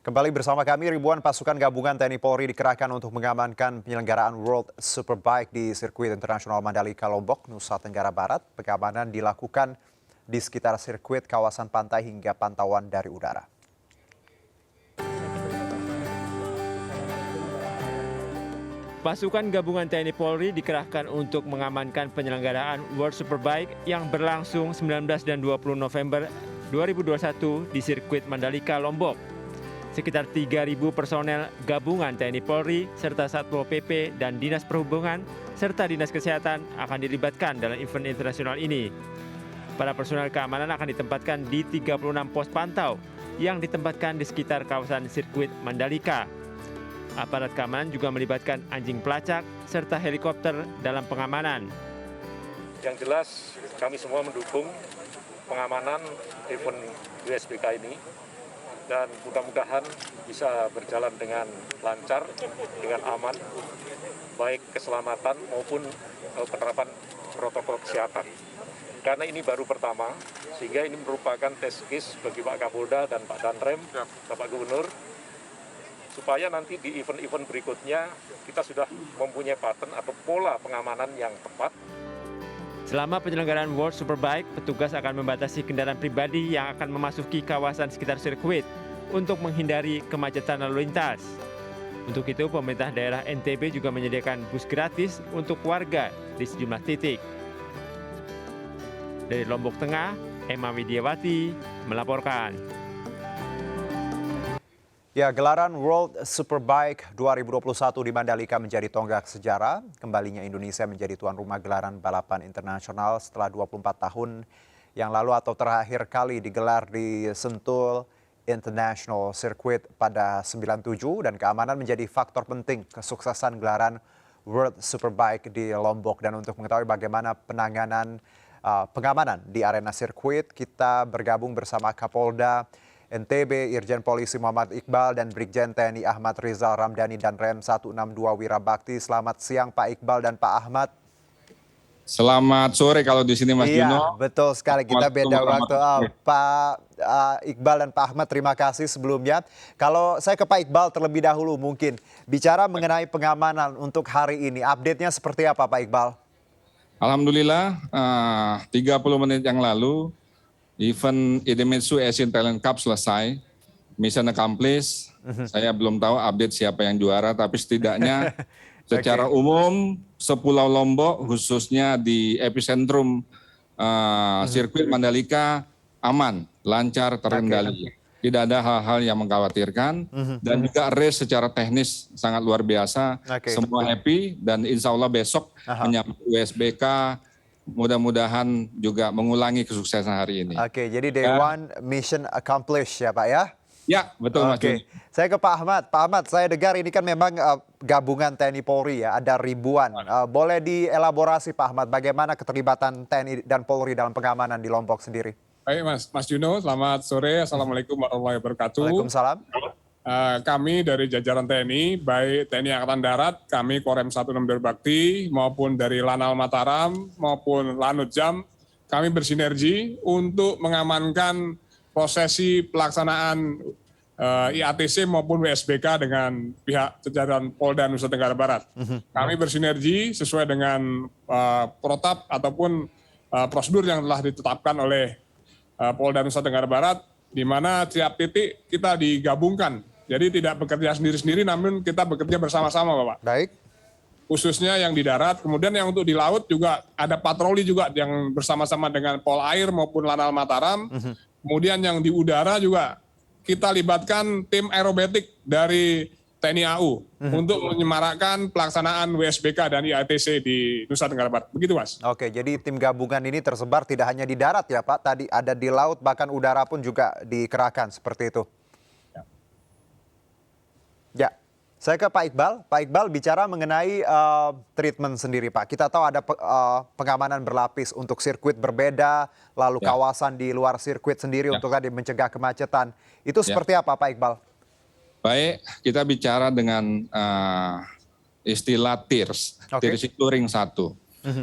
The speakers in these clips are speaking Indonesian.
Kembali bersama kami, ribuan pasukan gabungan TNI Polri dikerahkan untuk mengamankan penyelenggaraan World Superbike di sirkuit internasional Mandalika, Lombok, Nusa Tenggara Barat. Pengamanan dilakukan di sekitar sirkuit, kawasan pantai hingga pantauan dari udara. Pasukan gabungan TNI Polri dikerahkan untuk mengamankan penyelenggaraan World Superbike yang berlangsung 19 dan 20 November 2021 di sirkuit Mandalika, Lombok. Sekitar 3.000 personel gabungan TNI Polri serta Satpol PP dan Dinas Perhubungan serta Dinas Kesehatan akan dilibatkan dalam event internasional ini. Para personel keamanan akan ditempatkan di 36 pos pantau yang ditempatkan di sekitar kawasan sirkuit Mandalika. Aparat keamanan juga melibatkan anjing pelacak serta helikopter dalam pengamanan. Yang jelas kami semua mendukung pengamanan event WSBK ini dan mudah-mudahan bisa berjalan dengan lancar, dengan aman, baik keselamatan maupun penerapan protokol kesehatan. Karena ini baru pertama, sehingga ini merupakan test case bagi Pak Kapolda dan Pak Danrem, Bapak Gubernur, supaya nanti di event-event berikutnya kita sudah mempunyai pattern atau pola pengamanan yang tepat. Selama penyelenggaraan World Superbike, petugas akan membatasi kendaraan pribadi yang akan memasuki kawasan sekitar sirkuit untuk menghindari kemacetan lalu lintas. Untuk itu, pemerintah daerah NTB juga menyediakan bus gratis untuk warga di sejumlah titik. Dari Lombok Tengah, Emma Widiawati melaporkan. Ya, gelaran World Superbike 2021 di Mandalika menjadi tonggak sejarah. Kembalinya Indonesia menjadi tuan rumah gelaran balapan internasional setelah 24 tahun yang lalu atau terakhir kali digelar di Sentul International Circuit pada 97, dan keamanan menjadi faktor penting kesuksesan gelaran World Superbike di Lombok. Dan untuk mengetahui bagaimana pengamanan di arena sirkuit, kita bergabung bersama Kapolda NTB Irjen Polisi Muhammad Iqbal dan Brigjen TNI Ahmad Rizal Ramdhani dan Rem 162 Wirabakti. Selamat siang Pak Iqbal dan Pak Ahmad. Selamat sore kalau di sini Mas Juno. Iya, betul sekali, kita beda waktu. Pak Iqbal dan Pak Ahmad, terima kasih sebelumnya. Kalau saya ke Pak Iqbal terlebih dahulu, mungkin bicara mengenai pengamanan untuk hari ini, update-nya seperti apa Pak Iqbal? Alhamdulillah 30 menit yang lalu event Idemitsu Asian Talent Cup selesai, mission accomplished. Saya belum tahu update siapa yang juara, tapi setidaknya secara umum sepulau Lombok, khususnya di epicentrum sirkuit Mandalika, aman, lancar, terkendali. Tidak ada hal-hal yang mengkhawatirkan, dan juga race secara teknis sangat luar biasa. Semua happy, dan insya Allah besok menyambut WSBK, mudah-mudahan juga mengulangi kesuksesan hari ini. Oke, jadi day one mission accomplished ya Pak ya? Ya, betul Mas. Oke, saya ke Pak Ahmad. Pak Ahmad, saya dengar ini kan memang gabungan TNI Polri ya, ada ribuan. Boleh dielaborasi Pak Ahmad, bagaimana keterlibatan TNI dan Polri dalam pengamanan di Lombok sendiri? Baik Mas Juno, selamat sore. Assalamualaikum warahmatullahi wabarakatuh. Waalaikumsalam. Kami dari jajaran TNI, baik TNI Angkatan Darat, kami Korem 162 Bakti, maupun dari Lanal Mataram, maupun Lanut Jam, kami bersinergi untuk mengamankan prosesi pelaksanaan IATC maupun WSBK dengan pihak jajaran Polda Nusa Tenggara Barat. Kami bersinergi sesuai dengan protap ataupun prosedur yang telah ditetapkan oleh Polda Nusa Tenggara Barat, di mana tiap titik kita digabungkan. Jadi tidak bekerja sendiri-sendiri, namun kita bekerja bersama-sama, Bapak. Baik. Khususnya yang di darat, kemudian yang untuk di laut juga ada patroli juga yang bersama-sama dengan Pol Air maupun Lanal Mataram. Kemudian yang di udara juga kita libatkan tim aerobatik dari TNI AU untuk menyemarakkan pelaksanaan WSBK dan IATC di Nusa Tenggara Barat. Begitu, Mas. Oke, jadi tim gabungan ini tersebar tidak hanya di darat ya Pak, tadi ada di laut, bahkan udara pun juga dikerahkan seperti itu. Ya, saya ke Pak Iqbal. Pak Iqbal, bicara mengenai treatment sendiri Pak. Kita tahu ada pengamanan berlapis untuk sirkuit berbeda, lalu kawasan di luar sirkuit sendiri untuk tadi mencegah kemacetan. Itu seperti apa Pak Iqbal? Baik, kita bicara dengan istilah tiers. Tiers itu ring 1.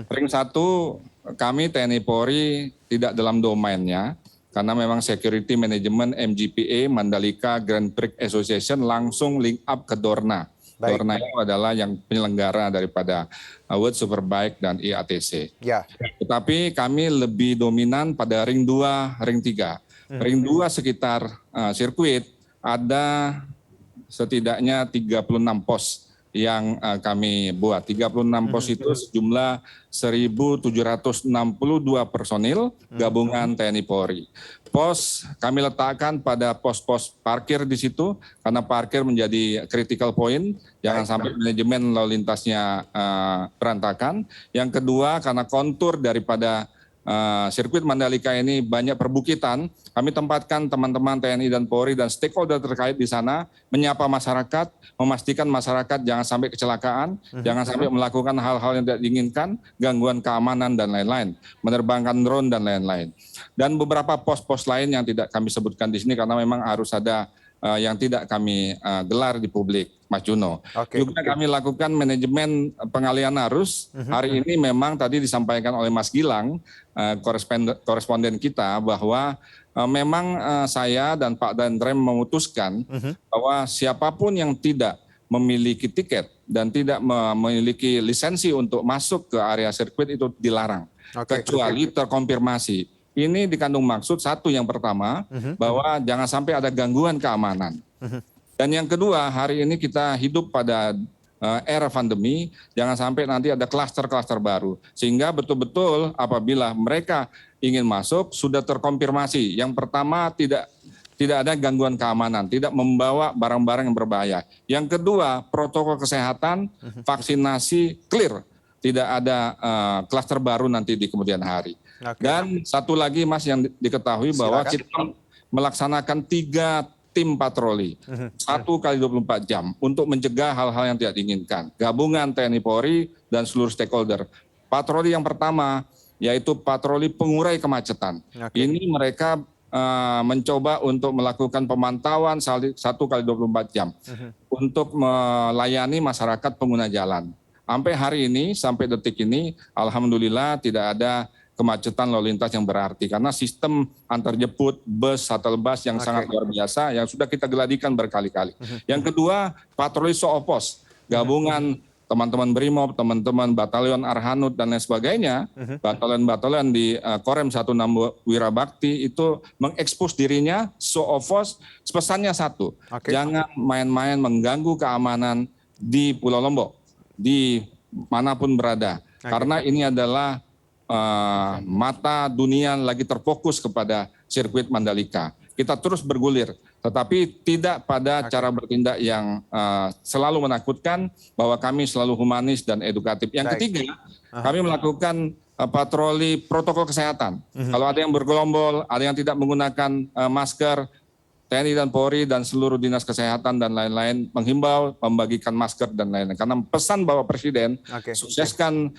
Ring 1 kami TNI Polri tidak dalam domainnya, karena memang Security Management MGPA Mandalika Grand Prix Association langsung link up ke Dorna. Baik. Dorna itu adalah yang penyelenggara daripada World Superbike dan IATC. Ya. Tetapi kami lebih dominan pada ring 2, ring 3. Ring 2 sekitar sirkuit ada setidaknya 36 pos yang kami buat. 36 pos itu sejumlah 1.762 personil gabungan TNI Polri. Pos kami letakkan pada pos-pos parkir di situ karena parkir menjadi critical point, jangan sampai manajemen lalu lintasnya berantakan. Yang kedua karena kontur daripada sirkuit Mandalika ini banyak perbukitan, kami tempatkan teman-teman TNI dan Polri dan stakeholder terkait di sana menyapa masyarakat, memastikan masyarakat jangan sampai kecelakaan, jangan sampai melakukan hal-hal yang tidak diinginkan, gangguan keamanan dan lain-lain, menerbangkan drone dan lain-lain. Dan beberapa pos-pos lain yang tidak kami sebutkan di sini karena memang harus ada yang tidak kami gelar di publik, Mas Juno. Juga kami lakukan manajemen pengalihan arus. Hari ini memang tadi disampaikan oleh Mas Gilang, koresponden kita, bahwa memang saya dan Pak Danrem memutuskan bahwa siapapun yang tidak memiliki tiket dan tidak memiliki lisensi untuk masuk ke area sirkuit itu dilarang, kecuali terkonfirmasi. Ini dikandung maksud satu yang pertama bahwa jangan sampai ada gangguan keamanan. Dan yang kedua, hari ini kita hidup pada era pandemi, jangan sampai nanti ada klaster-klaster baru. Sehingga betul-betul apabila mereka ingin masuk sudah terkonfirmasi. Yang pertama tidak ada gangguan keamanan, tidak membawa barang-barang yang berbahaya. Yang kedua, protokol kesehatan, vaksinasi clear. Tidak ada klaster baru nanti di kemudian hari. Dan satu lagi Mas yang diketahui bahwa kita melaksanakan 3 tim patroli 1 kali 24 jam untuk mencegah hal-hal yang tidak diinginkan. Gabungan TNI Polri dan seluruh stakeholder. Patroli yang pertama yaitu patroli pengurai kemacetan. Ini mereka mencoba untuk melakukan pemantauan 1 kali 24 jam untuk melayani masyarakat pengguna jalan. Sampai hari ini, sampai detik ini, alhamdulillah tidak ada kemacetan lalu lintas yang berarti karena sistem antar jemput bus, shuttle bus yang sangat luar biasa yang sudah kita geladikan berkali-kali. Yang kedua, patroli show of force, gabungan teman-teman Brimob, teman-teman Batalion Arhanud dan lain sebagainya, batalion-batalion di Korem 16 Wirabakti itu mengekspos dirinya, show of force, pesannya satu, jangan main-main mengganggu keamanan di Pulau Lombok, di manapun berada, karena ini adalah mata dunia lagi terfokus kepada sirkuit Mandalika. Kita terus bergulir, tetapi tidak pada cara bertindak yang selalu menakutkan, bahwa kami selalu humanis dan edukatif. Yang ketiga, kami melakukan patroli protokol kesehatan. Kalau ada yang bergelombol, ada yang tidak menggunakan masker, TNI dan Polri dan seluruh dinas kesehatan dan lain-lain menghimbau membagikan masker dan lain-lain. Karena pesan Bapak Presiden, sukseskan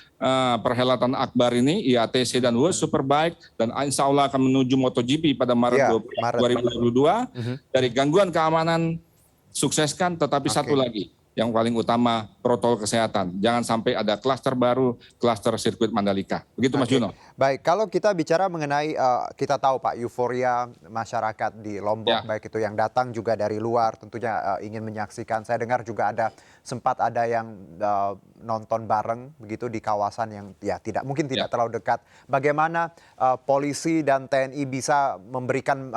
perhelatan akbar ini, IATC dan World Superbike, dan insya Allah akan menuju MotoGP pada Maret 2022. Dari gangguan keamanan, sukseskan, tetapi satu lagi, yang paling utama protokol kesehatan. Jangan sampai ada klaster baru, klaster sirkuit Mandalika. Begitu Mas Juno. Baik, kalau kita bicara mengenai, kita tahu Pak, euforia masyarakat di Lombok, baik itu yang datang juga dari luar, tentunya ingin menyaksikan. Saya dengar juga sempat ada yang nonton bareng begitu di kawasan yang ya mungkin tidak terlalu dekat. Bagaimana polisi dan TNI bisa memberikan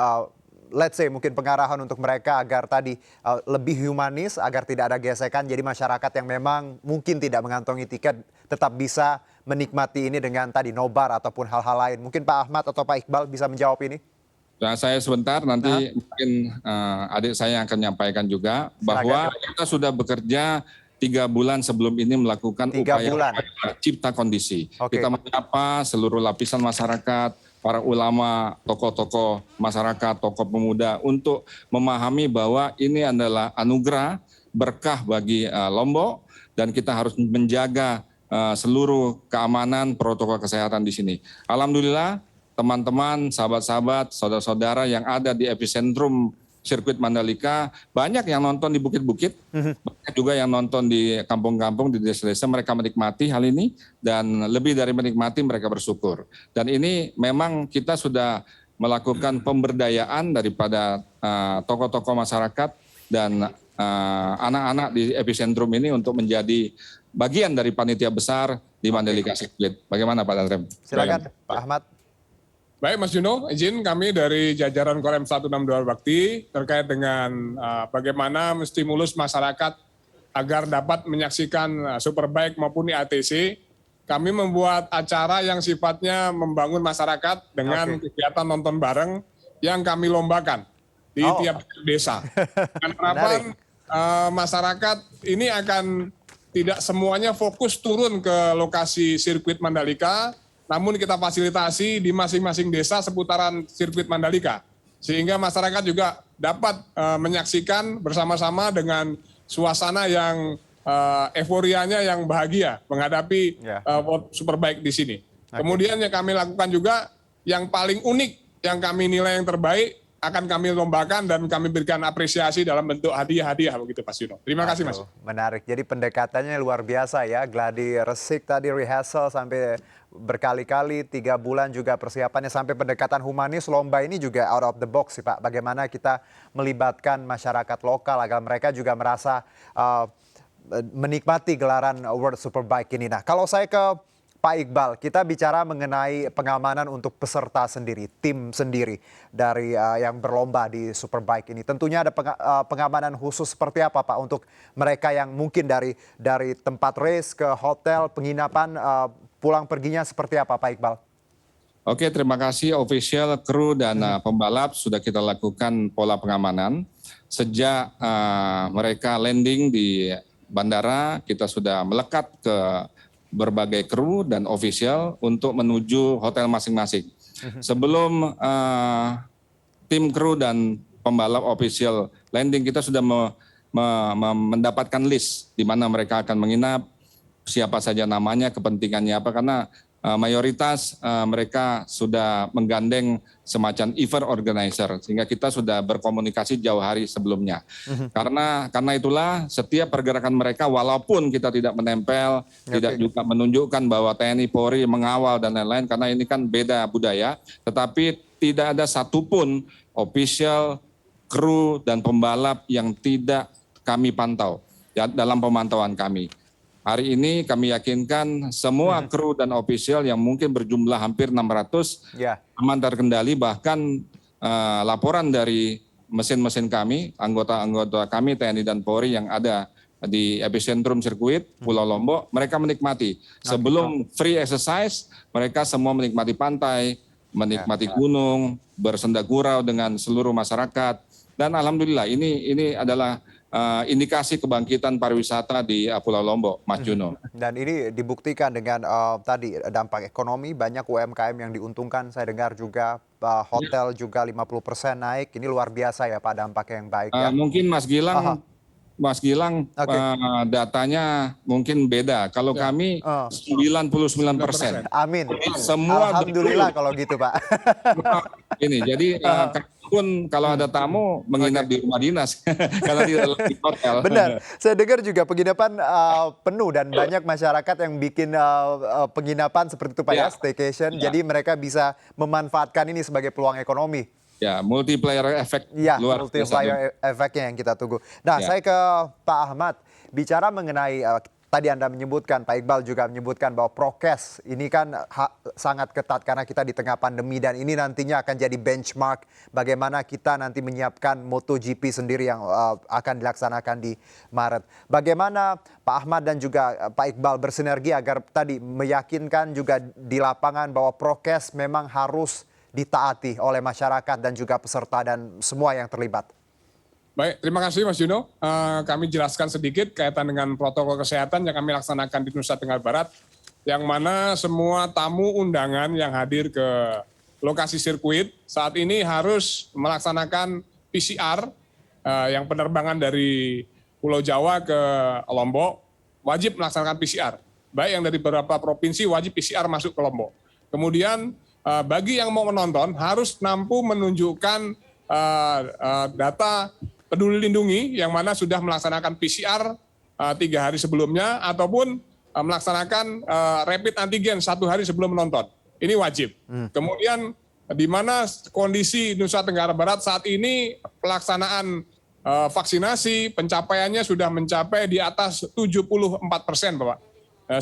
let's say mungkin pengarahan untuk mereka agar tadi lebih humanis, agar tidak ada gesekan, jadi masyarakat yang memang mungkin tidak mengantongi tiket tetap bisa menikmati ini dengan tadi nobar ataupun hal-hal lain. Mungkin Pak Ahmad atau Pak Iqbal bisa menjawab ini? Nah, saya sebentar, nanti mungkin adik saya akan menyampaikan juga bahwa kita sudah bekerja 3 bulan sebelum ini melakukan upaya cipta kondisi. Kita menyapa seluruh lapisan masyarakat, para ulama, tokoh-tokoh masyarakat, tokoh pemuda untuk memahami bahwa ini adalah anugerah berkah bagi Lombok dan kita harus menjaga seluruh keamanan protokol kesehatan di sini. Alhamdulillah teman-teman, sahabat-sahabat, saudara-saudara yang ada di epicentrum sirkuit Mandalika, banyak yang nonton di bukit-bukit, banyak juga yang nonton di kampung-kampung, di desa-desa. Mereka menikmati hal ini dan lebih dari menikmati, mereka bersyukur. Dan ini memang kita sudah melakukan pemberdayaan daripada tokoh-tokoh masyarakat dan anak-anak di epicentrum ini untuk menjadi bagian dari panitia besar di Mandalika Circuit. Bagaimana Pak Danrem? Silakan Pak Ahmad. Baik Mas Juno, izin kami dari jajaran Korem 162 Bakti terkait dengan bagaimana menstimulus masyarakat agar dapat menyaksikan Superbike maupun IATC. Kami membuat acara yang sifatnya membangun masyarakat dengan kegiatan nonton bareng yang kami lombakan di tiap desa. Dan harapan masyarakat ini akan tidak semuanya fokus turun ke lokasi sirkuit Mandalika, namun kita fasilitasi di masing-masing desa seputaran sirkuit Mandalika. Sehingga masyarakat juga dapat menyaksikan bersama-sama dengan suasana yang euforianya yang bahagia menghadapi Superbike di sini. Kemudian yang kami lakukan juga yang paling unik, yang kami nilai yang terbaik, akan kami lombakan dan kami berikan apresiasi dalam bentuk hadiah-hadiah begitu Pak Yuno. Terima kasih Mas. Menarik, jadi pendekatannya luar biasa ya. Gladi resik tadi rehearsal sampai berkali-kali, 3 bulan juga persiapannya sampai pendekatan humanis. Lomba ini juga out of the box sih Pak. Bagaimana kita melibatkan masyarakat lokal agar mereka juga merasa menikmati gelaran World Superbike ini. Nah, kalau saya ke Pak Iqbal, kita bicara mengenai pengamanan untuk peserta sendiri, tim sendiri dari yang berlomba di Superbike ini. Tentunya ada pengamanan khusus seperti apa Pak untuk mereka yang mungkin dari tempat race ke hotel, penginapan, pulang perginya seperti apa Pak Iqbal? Oke, terima kasih official, kru dan pembalap sudah kita lakukan pola pengamanan. Sejak mereka landing di bandara, kita sudah melekat ke berbagai kru dan official untuk menuju hotel masing-masing. Sebelum tim kru dan pembalap official landing, kita sudah mendapatkan list di mana mereka akan menginap, siapa saja namanya, kepentingannya apa, karena mayoritas mereka sudah menggandeng semacam event organizer, sehingga kita sudah berkomunikasi jauh hari sebelumnya. Karena itulah setiap pergerakan mereka, walaupun kita tidak menempel, tidak juga menunjukkan bahwa TNI Polri mengawal dan lain-lain, karena ini kan beda budaya, tetapi tidak ada satupun official, kru dan pembalap yang tidak kami pantau ya, dalam pemantauan kami. Hari ini kami yakinkan semua kru dan official yang mungkin berjumlah hampir 600 aman terkendali, bahkan laporan dari mesin-mesin kami, anggota-anggota kami TNI dan Polri yang ada di epicentrum sirkuit Pulau Lombok, mereka menikmati. Sebelum free exercise, mereka semua menikmati pantai, menikmati gunung, bersenda gurau dengan seluruh masyarakat. Dan alhamdulillah ini adalah indikasi kebangkitan pariwisata di Pulau Lombok, Mas Juno. Dan ini dibuktikan dengan tadi dampak ekonomi, banyak UMKM yang diuntungkan. Saya dengar juga hotel juga 50% naik. Ini luar biasa ya Pak, dampaknya yang baik ya. Mungkin Mas Gilang datanya mungkin beda. Kalau kami 99%. Amin. Semua alhamdulillah kalau gitu Pak. Ini jadi pun kalau ada tamu menginap di rumah dinas karena di hotel. Benar. Saya dengar juga penginapan penuh dan banyak masyarakat yang bikin penginapan seperti itu Pak ya, staycation. Jadi mereka bisa memanfaatkan ini sebagai peluang ekonomi. Ya, multiplier effect luar biasa. Multiplier effect-nya yang kita tunggu. Nah, saya ke Pak Ahmad. Bicara mengenai tadi Anda menyebutkan, Pak Iqbal juga menyebutkan bahwa prokes ini kan sangat ketat karena kita di tengah pandemi, dan ini nantinya akan jadi benchmark bagaimana kita nanti menyiapkan MotoGP sendiri yang akan dilaksanakan di Maret. Bagaimana Pak Ahmad dan juga Pak Iqbal bersinergi agar tadi meyakinkan juga di lapangan bahwa prokes memang harus ditaati oleh masyarakat dan juga peserta dan semua yang terlibat. Baik, terima kasih Mas Juno. Kami jelaskan sedikit kaitan dengan protokol kesehatan yang kami laksanakan di Nusa Tenggara Barat, yang mana semua tamu undangan yang hadir ke lokasi sirkuit saat ini harus melaksanakan PCR, yang penerbangan dari Pulau Jawa ke Lombok wajib melaksanakan PCR. Baik yang dari beberapa provinsi wajib PCR masuk ke Lombok. Kemudian bagi yang mau menonton harus mampu menunjukkan data Peduli Lindungi yang mana sudah melaksanakan PCR 3 hari sebelumnya ataupun melaksanakan rapid antigen 1 hari sebelum menonton. Ini wajib. Kemudian di mana kondisi Nusa Tenggara Barat saat ini pelaksanaan vaksinasi pencapaiannya sudah mencapai di atas 74%, Bapak.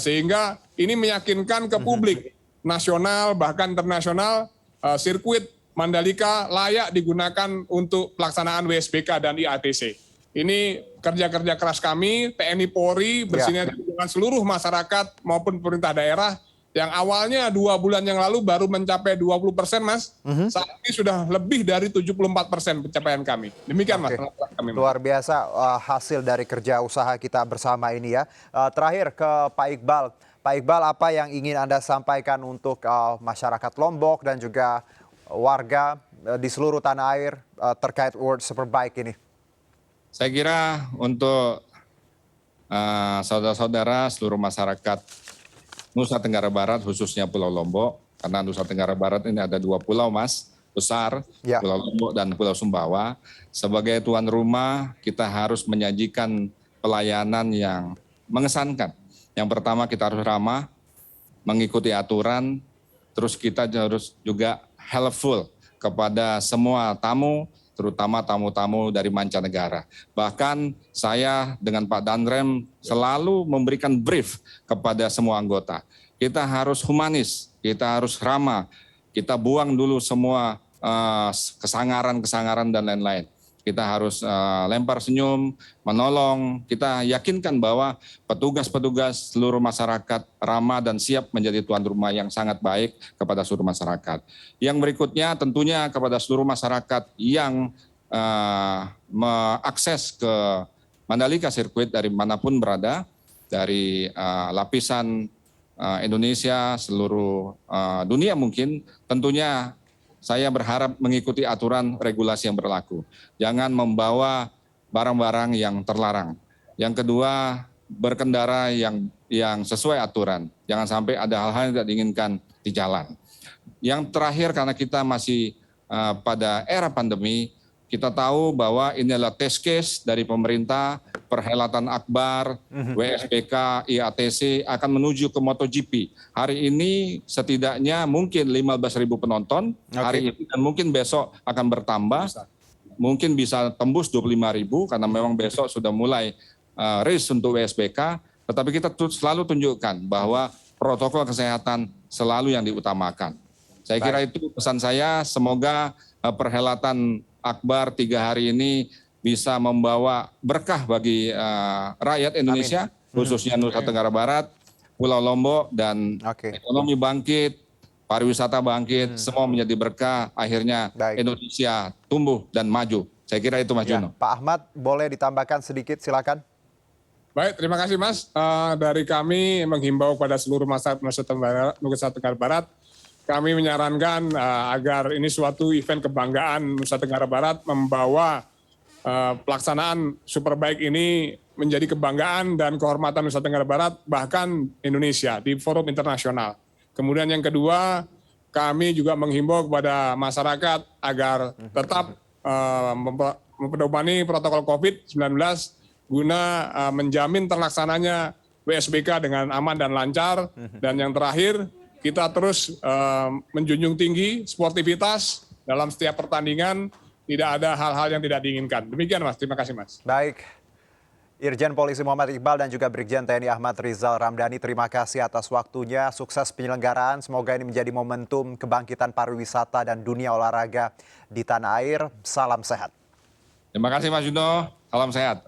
Sehingga ini meyakinkan ke publik nasional bahkan internasional sirkuit Mandalika layak digunakan untuk pelaksanaan WSBK dan IATC. Ini kerja-kerja keras kami, TNI Polri bersinergi dengan seluruh masyarakat maupun pemerintah daerah yang awalnya 2 bulan yang lalu baru mencapai 20%, Mas. Saat ini sudah lebih dari 74% pencapaian kami. Demikian, Mas. Kami, Mas. Luar biasa hasil dari kerja usaha kita bersama ini ya. Terakhir ke Pak Iqbal. Pak Iqbal, apa yang ingin Anda sampaikan untuk masyarakat Lombok dan juga warga di seluruh tanah air terkait World Superbike ini? Saya kira untuk saudara-saudara seluruh masyarakat Nusa Tenggara Barat, khususnya Pulau Lombok, karena Nusa Tenggara Barat ini ada 2 pulau, Mas, besar, Pulau Lombok dan Pulau Sumbawa. Sebagai tuan rumah, kita harus menyajikan pelayanan yang mengesankan. Yang pertama, kita harus ramah, mengikuti aturan, terus kita harus juga helpful kepada semua tamu, terutama tamu-tamu dari mancanegara. Bahkan saya dengan Pak Danrem selalu memberikan brief kepada semua anggota. Kita harus humanis, kita harus ramah, kita buang dulu semua kesangaran-kesangaran dan lain-lain. Kita harus lempar senyum, menolong, kita yakinkan bahwa petugas-petugas seluruh masyarakat ramah dan siap menjadi tuan rumah yang sangat baik kepada seluruh masyarakat. Yang berikutnya tentunya kepada seluruh masyarakat yang mengakses ke Mandalika Sirkuit dari manapun berada, dari lapisan Indonesia, seluruh dunia mungkin, tentunya saya berharap mengikuti aturan regulasi yang berlaku. Jangan membawa barang-barang yang terlarang. Yang kedua, berkendara yang sesuai aturan. Jangan sampai ada hal-hal yang tidak diinginkan di jalan. Yang terakhir, karena kita masih pada era pandemi, kita tahu bahwa ini adalah test case dari pemerintah, perhelatan akbar, WSBK, IATC akan menuju ke MotoGP. Hari ini setidaknya mungkin 15.000 penonton, hari ini dan mungkin besok akan bertambah, mungkin bisa tembus 25.000 karena memang besok sudah mulai race untuk WSBK, tetapi kita selalu tunjukkan bahwa protokol kesehatan selalu yang diutamakan. Saya kira itu pesan saya, semoga perhelatan akbar 3 hari ini bisa membawa berkah bagi rakyat Indonesia, khususnya Nusa Tenggara Barat, Pulau Lombok, dan ekonomi bangkit, pariwisata bangkit, semua menjadi berkah, akhirnya Indonesia tumbuh dan maju. Saya kira itu, Mas Juno. Pak Ahmad, boleh ditambahkan sedikit, silakan. Baik, terima kasih, Mas. Dari kami menghimbau pada seluruh masyarakat Nusa Tenggara Barat, kami menyarankan agar ini suatu event kebanggaan Nusa Tenggara Barat membawa pelaksanaan Superbike ini menjadi kebanggaan dan kehormatan Nusa Tenggara Barat, bahkan Indonesia di forum internasional. Kemudian yang kedua, kami juga menghimbau kepada masyarakat agar tetap mempedomani protokol COVID-19 guna menjamin terlaksananya WSBK dengan aman dan lancar. Dan yang terakhir, kita terus menjunjung tinggi sportivitas dalam setiap pertandingan, tidak ada hal-hal yang tidak diinginkan. Demikian, Mas. Terima kasih, Mas. Baik. Irjen Polisi Muhammad Iqbal dan juga Brigjen TNI Ahmad Rizal Ramdhani, terima kasih atas waktunya. Sukses penyelenggaraan. Semoga ini menjadi momentum kebangkitan pariwisata dan dunia olahraga di tanah air. Salam sehat. Terima kasih, Mas Juno. Salam sehat.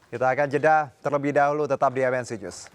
Kita akan jeda terlebih dahulu, tetap di MNC News.